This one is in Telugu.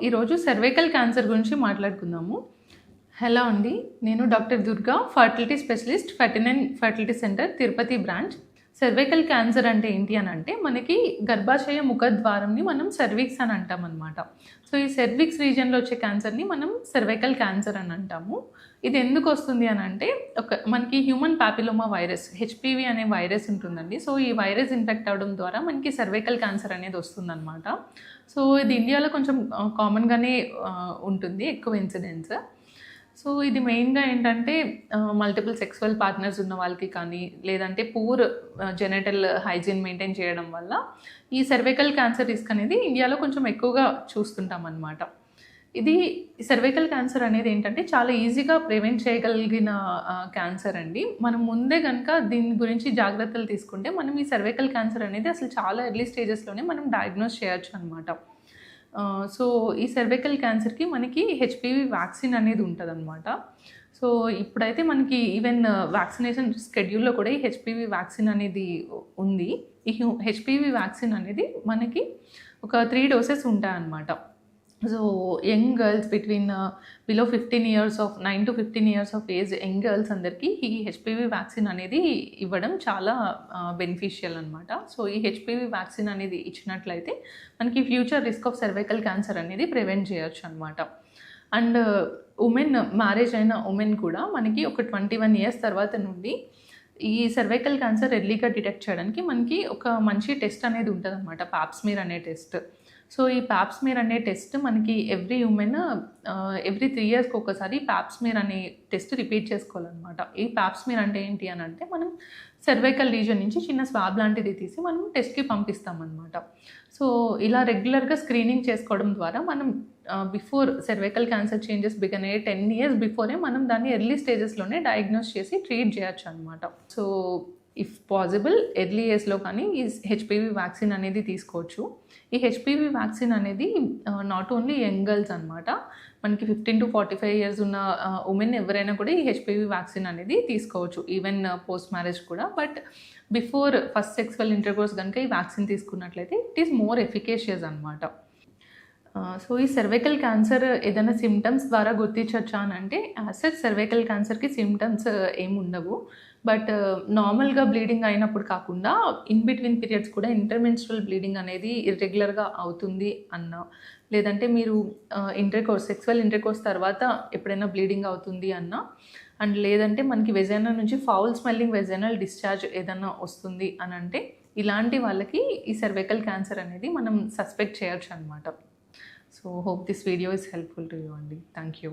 ఈరోజు సర్వైకల్ క్యాన్సర్ గురించి మాట్లాడుకుందాము. హలో అండి, నేను doctor Durga, fertility specialist, 39 fertility centre, Tirupati branch. Cervical cancer అంటే ఏంటి అని అంటే, మనకి గర్భాశయ ముఖద్వారంని మనం సర్విక్స్ అని అంటాం అనమాట. సో ఈ సర్విక్స్ రీజియన్లో వచ్చే క్యాన్సర్ని మనం సర్వైకల్ క్యాన్సర్ అని అంటాము. ఇది ఎందుకు వస్తుంది అని అంటే, మనకి హ్యూమన్ పాపిలోమా వైరస్, హెచ్పివి అనే వైరస్ ఉంటుందండి. సో ఈ వైరస్ ఇన్ఫెక్ట్ అవ్వడం ద్వారా మనకి సర్వైకల్ క్యాన్సర్ అనేది వస్తుందన్నమాట. సో ఇది ఇండియాలో కొంచెం కామన్గానే ఉంటుంది, ఎక్కువ ఇన్సిడెన్స్. సో ఇది మెయిన్గా ఏంటంటే, మల్టిపుల్ సెక్సువల్ పార్ట్నర్స్ ఉన్న వాళ్ళకి కానీ, లేదంటే పూర్ జెనెటల్ హైజీన్ మెయింటైన్ చేయడం వల్ల ఈ సర్వైకల్ క్యాన్సర్ రిస్క్ అనేది ఇండియాలో కొంచెం ఎక్కువగా చూస్తుంటాం అన్నమాట. ఇది సర్వైకల్ క్యాన్సర్ అనేది ఏంటంటే, చాలా ఈజీగా ప్రివెంట్ చేయగలిగిన క్యాన్సర్ అండి. మనం ముందే కనుక దీని గురించి జాగ్రత్తలు తీసుకుంటే, మనం ఈ సర్వైకల్ క్యాన్సర్ అనేది అసలు చాలా ఎర్లీ స్టేజెస్లోనే మనం డయాగ్నోస్ చేయొచ్చు అనమాట. సో ఈ సర్వైకల్ క్యాన్సర్కి మనకి హెచ్పివి వ్యాక్సిన్ అనేది ఉంటుందన్నమాట. సో ఇప్పుడైతే మనకి ఈవెన్ వ్యాక్సినేషన్ షెడ్యూల్లో కూడా ఈ హెచ్పివి వ్యాక్సిన్ అనేది ఉంది. ఈ హెచ్పివి వ్యాక్సిన్ అనేది మనకి ఒక 3 డోసెస్ ఉంటాయన్నమాట. So young girls between below 15 years of 9 to 15 years of age young girls అందరికీ ఈ హెచ్పివి వ్యాక్సిన్ అనేది ఇవ్వడం చాలా బెనిఫిషియల్ అనమాట. సో ఈ హెచ్పివి వ్యాక్సిన్ అనేది ఇచ్చినట్లయితే మనకి future risk of cervical cancer అనేది ప్రివెంట్ చేయొచ్చు అనమాట. అండ్ ఉమెన్, మ్యారేజ్ అయిన ఉమెన్ కూడా మనకి ఒక 21 ఇయర్స్ తర్వాత నుండి ఈ సర్వైకల్ క్యాన్సర్ ఎర్లీగా డిటెక్ట్ చేయడానికి మనకి ఒక మంచి టెస్ట్ అనేది ఉంటుంది అనమాట, పాప్స్మీర్ అనే టెస్ట్. సో ఈ పాప్స్మీర్ అనే టెస్ట్ మనకి ఎవ్రీ ఉమెన్ ఎవ్రీ 3 ఇయర్స్కి ఒకసారి పాప్స్మీర్ అనే టెస్ట్ రిపీట్ చేసుకోవాలన్నమాట. ఈ పాప్స్మీర్ అంటే ఏంటి అని అంటే, మనం సర్వైకల్ రీజన్ నుంచి చిన్న స్వాబ్ లాంటిది తీసి మనం టెస్ట్కి పంపిస్తామన్నమాట. సో ఇలా రెగ్యులర్గా స్క్రీనింగ్ చేసుకోవడం ద్వారా మనం before cervical cancer changes began అయ్యే 10 ఇయర్స్ బిఫోరే మనం దాన్ని ఎర్లీ స్టేజెస్లోనే డయాగ్నోస్ చేసి ట్రీట్ చేయొచ్చు అనమాట. సో ఇఫ్ పాసిబుల్ ఎర్లీ ఏజ్లో కానీ ఈ హెచ్పివి వ్యాక్సిన్ అనేది తీసుకోవచ్చు. ఈ హెచ్పివి వ్యాక్సిన్ అనేది నాట్ ఓన్లీ యంగ్ గర్ల్స్ అనమాట, మనకి 15 to 45 ఇయర్స్ ఉన్న ఉమెన్ ఎవరైనా కూడా ఈ హెచ్పివి వ్యాక్సిన్ అనేది తీసుకోవచ్చు, ఈవెన్ పోస్ట్ మ్యారేజ్ కూడా. But before first sexual intercourse కనుక ఈ వ్యాక్సిన్ తీసుకున్నట్లయితే ఇట్ ఈస్ మోర్ ఎఫికేషియస్ అనమాట. సో ఈ సర్వైకల్ క్యాన్సర్ ఏదైనా సిమ్టమ్స్ ద్వారా గుర్తించవచ్చా అని అంటే, యాజ్ సర్వైకల్ క్యాన్సర్కి సిమ్టమ్స్ ఏమి ఉండవు. బట్ నార్మల్గా బ్లీడింగ్ అయినప్పుడు కాకుండా ఇన్ బిట్వీన్ పీరియడ్స్ కూడా ఇంటర్మెన్స్ట్రల్ బ్లీడింగ్ అనేది ఇర్రెగ్యులర్గా అవుతుంది అన్న, లేదంటే మీరు సెక్సువల్ ఇంటర్కోర్స్ తర్వాత ఎప్పుడైనా బ్లీడింగ్ అవుతుంది అన్న, అండ్ లేదంటే మనకి వెజైనా నుంచి ఫౌల్ స్మెల్లింగ్ వెజైనల్ డిశ్చార్జ్ ఏదైనా వస్తుంది అని అంటే, ఇలాంటి వాళ్ళకి ఈ సర్వైకల్ క్యాన్సర్ అనేది మనం సస్పెక్ట్ చేయొచ్చు అనమాట. So hope this video is helpful to you, Andy. Thank you.